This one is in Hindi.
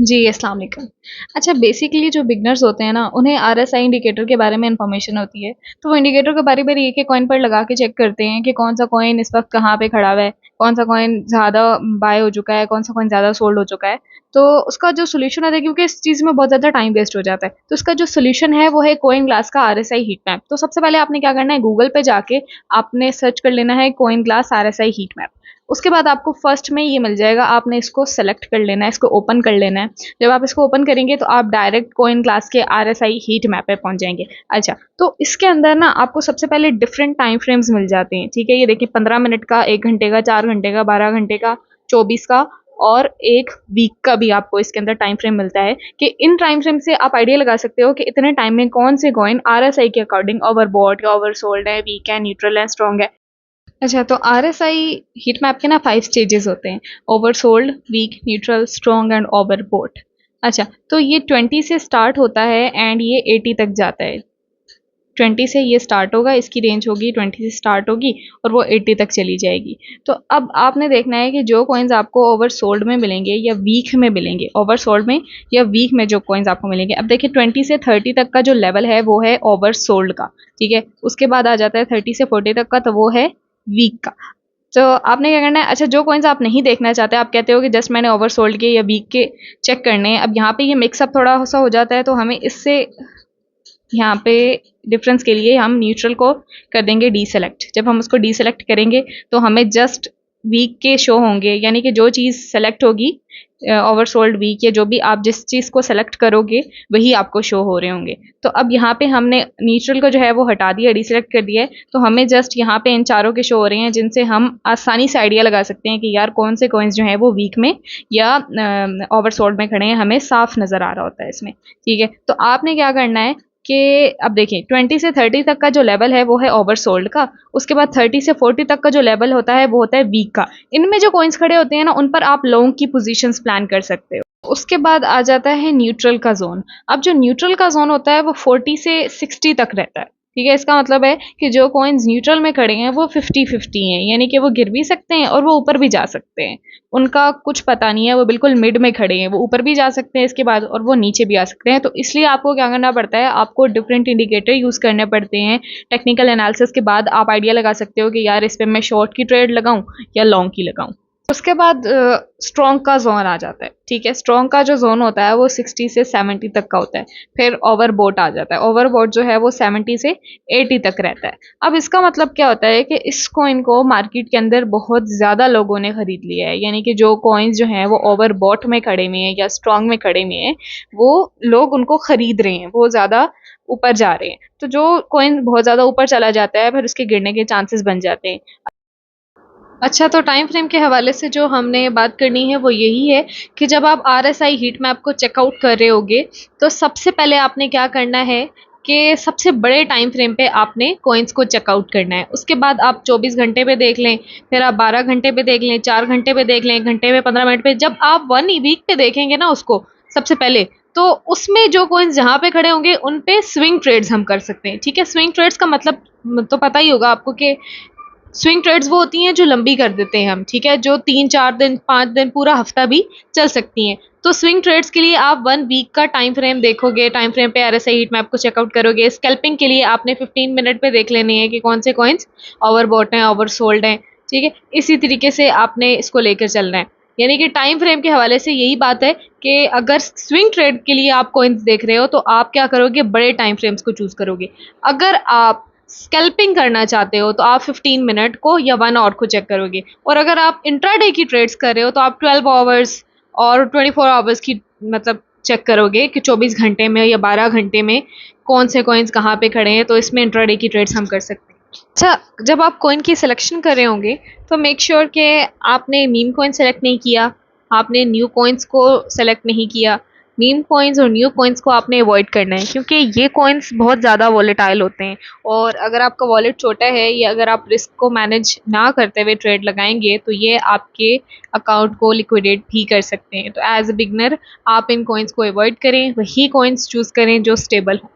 जी, अस्सलाम वालेकुम। अच्छा, बेसिकली जो बिगिनर्स होते हैं ना, उन्हें आरएसआई इंडिकेटर के बारे में इन्फॉर्मेशन होती है। तो वो इंडिकेटर को बारी-बारी एक-एक कॉइन पर लगा के चेक करते हैं कि कौन-सा कॉइन इस वक़्त कहाँ पे खड़ा हुआ है, कौन-सा कॉइन ज़्यादा बाय हो चुका है, कौन-सा कॉइन ज़्यादा सोल्ड हो चुका है। तो उसका जो सॉल्यूशन होता है, क्योंकि इस चीज़ में बहुत ज़्यादा टाइम वेस्ट हो जाता है, तो उसका जो सॉल्यूशन है वो है कॉइन ग्लास का आरएसआई हीट मैप। तो सबसे पहले आपने क्या करना है, गूगल पे जाके आपने सर्च कर लेना है coin glass RSI heat map. उसके बाद आपको फर्स्ट में ये मिल जाएगा, आपने इसको सेलेक्ट कर लेना है, इसको ओपन कर लेना है। जब आप इसको ओपन करेंगे तो आप डायरेक्ट कॉइन ग्लास के आरएसआई हीट मैप पे पहुंच जाएंगे। अच्छा, तो इसके अंदर ना आपको सबसे पहले डिफरेंट टाइम फ्रेम्स मिल जाते हैं। ठीक है, ये देखिए 15 मिनट का, 1 घंटे का, 4 घंटे का, 12 घंटे का, 24 का और एक वीक का भी आपको इसके अंदर टाइम फ्रेम मिलता है कि इन टाइम फ्रेम से आप आइडिया लगा सकते हो कि इतने टाइम में कौन से कॉइन आरएसआई के अकॉर्डिंग ओवरबॉट या ओवरसोल्ड है, वीक है, न्यूट्रल है, स्ट्रॉन्ग है। अच्छा, तो आरएसआई हीट मैप के ना 5 स्टेजेस होते हैं: oversold, weak, neutral, strong and overbought. अच्छा, तो ये 20 से स्टार्ट होता है एंड ये 80 तक जाता है। 20 से ये स्टार्ट होगा, इसकी रेंज होगी 20 से स्टार्ट होगी और वो 80 तक चली जाएगी। तो अब आपने देखना है कि जो कॉइन्स आपको ओवरसोल्ड में मिलेंगे या वीक में मिलेंगे, ओवरसोल्ड में या वीक में जो कॉइन्स आपको मिलेंगे। अब देखिए 20 से 30 तक का जो लेवल है वो है ओवरसोल्ड का। ठीक है, उसके बाद आ जाता है 30 से 40 तक का, तो वो है वीक का। तो आपने क्या करना है, अच्छा जो कॉइन्स आप नहीं देखना चाहते, आप कहते हो कि जस्ट मैंने ओवरसोल्ड के या वीक के चेक करने हैं। अब यहाँ पे ये मिक्सअप थोड़ा सा हो जाता है, तो हमें इससे यहाँ पे डिफरेंस के लिए हम न्यूट्रल को कर देंगे डीसेलेक्ट। जब हम उसको डीसेलेक्ट करेंगे तो हमें जस्ट वीक के शो होंगे, यानी कि जो चीज़ सेलेक्ट होगी ओवरसोल्ड, वीक या जो भी आप जिस चीज़ को सेलेक्ट करोगे वही आपको शो हो रहे होंगे। तो अब यहाँ पे हमने न्यूट्रल को जो है वो हटा दिया, डीसेलेक्ट कर दिया है, तो हमें जस्ट यहाँ पे इन चारों के शो हो रहे हैं, जिनसे हम आसानी से आइडिया लगा सकते हैं कि यार कौन से कॉइन्स जो हैं वो वीक में या ओवरसोल्ड में खड़े हैं, हमें साफ नज़र आ रहा होता है इसमें। ठीक है, तो आपने क्या करना है कि अब देखिए 20 से 30 तक का जो लेवल है वो है ओवरसोल्ड का। उसके बाद 30 से 40 तक का जो लेवल होता है वो होता है वीक का। इनमें जो कॉइन्स खड़े होते हैं ना, उन पर आप लॉन्ग की पोजीशंस प्लान कर सकते हो। उसके बाद आ जाता है न्यूट्रल का जोन। अब जो न्यूट्रल का जोन होता है वो 40 से 60 तक रहता है। ठीक है, इसका मतलब है कि जो कॉइन्स न्यूट्रल में खड़े हैं वो 50-50 हैं, यानी कि वो गिर भी सकते हैं और वो ऊपर भी जा सकते हैं। उनका कुछ पता नहीं है, वो बिल्कुल मिड में खड़े हैं, वो ऊपर भी जा सकते हैं इसके बाद और वो नीचे भी आ सकते हैं। तो इसलिए आपको क्या करना पड़ता है, आपको डिफरेंट इंडिकेटर यूज़ करने पड़ते हैं। टेक्निकल एनालिसिस के बाद आप आइडिया लगा सकते हो कि यार इस पे मैं शॉर्ट की ट्रेड लगाऊं या लॉन्ग की लगाऊं। उसके बाद स्ट्रॉन्ग का जोन आ जाता है। ठीक है, स्ट्रॉन्ग का जो जोन होता है वो 60 से 70 तक का होता है। फिर ओवरबोट आ जाता है। ओवरबोट जो है वो 70 से 80 तक रहता है। अब इसका मतलब क्या होता है कि इस कॉइन को मार्केट के अंदर बहुत ज़्यादा लोगों ने खरीद लिया है, यानी कि जो कॉइन्स जो हैं वो ओवरबोट में खड़े हुए हैं या स्ट्रॉन्ग में खड़े हुए हैं, वो लोग उनको खरीद रहे हैं, वो ज़्यादा ऊपर जा रहे हैं। तो जो कॉइन बहुत ज़्यादा ऊपर चला जाता है, फिर उसके गिरने के चांसेस बन जाते हैं। अच्छा, तो टाइम फ्रेम के हवाले से जो हमने बात करनी है वो यही है कि जब आप आरएसआई हीट मैप को चेकआउट कर रहे होगे, तो सबसे पहले आपने क्या करना है कि सबसे बड़े टाइम फ्रेम पे आपने कॉइन्स को चेकआउट करना है। उसके बाद आप 24 घंटे पे देख लें, फिर आप 12 घंटे पे देख लें, 4 घंटे पे देख लें, 1 घंटे पे, 15 मिनट पे। जब आप 1 वीक पे देखेंगे ना उसको सबसे पहले, तो उसमें जो कॉइन्स जहाँ पे खड़े होंगे उन पे स्विंग ट्रेड्स हम कर सकते हैं। ठीक है, स्विंग ट्रेड्स का मतलब तो पता ही होगा आपको कि स्विंग ट्रेड्स वो होती हैं जो लंबी कर देते हैं हम। ठीक है, जो 3-4 दिन, 5 दिन, पूरा हफ्ता भी चल सकती हैं। तो स्विंग ट्रेड्स के लिए आप 1 वीक का टाइम फ्रेम देखोगे, टाइम फ्रेम पे आरएसआई हीट मैप को चेकआउट करोगे। स्कैल्पिंग के लिए आपने 15 मिनट पे देख लेनी है कि कौन से कॉइन्स ओवरबॉट हैं, ओवरसोल्ड हैं। ठीक है, इसी तरीके से आपने इसको लेकर चलना है। यानी कि टाइम फ्रेम के हवाले से यही बात है कि अगर स्विंग ट्रेड के लिए आप कॉइन्स देख रहे हो तो आप क्या करोगे, बड़े टाइम फ्रेम्स को चूज करोगे। अगर आप स्कैल्पिंग करना चाहते हो तो आप 15 मिनट को या 1 आवर को चेक करोगे, और अगर आप इंट्राडे की ट्रेड्स कर रहे हो तो आप 12 आवर्स और 24 आवर्स की मतलब चेक करोगे कि 24 घंटे में या 12 घंटे में कौन से कॉइन्स कहाँ पे खड़े हैं। तो इसमें इंट्राडे की ट्रेड्स हम कर सकते हैं। अच्छा, जब आप कॉइन की सिलेक्शन कर रहे होंगे तो मेक श्योर कि आपने मीम कॉइन सेलेक्ट नहीं किया, आपने न्यू कॉइन्स को सेलेक्ट नहीं किया। मीम कॉइन्स और न्यू कॉइन्स को आपने अवॉइड करना है, क्योंकि ये कॉइन्स बहुत ज़्यादा वॉलेटाइल होते हैं, और अगर आपका वॉलेट छोटा है या अगर आप रिस्क को मैनेज ना करते हुए ट्रेड लगाएंगे तो ये आपके अकाउंट को लिक्विडेट भी कर सकते हैं। तो एज अ बिगनर आप इन कॉइन्स को अवॉइड करें, वही कॉइन्स चूज़ करें जो स्टेबल हो।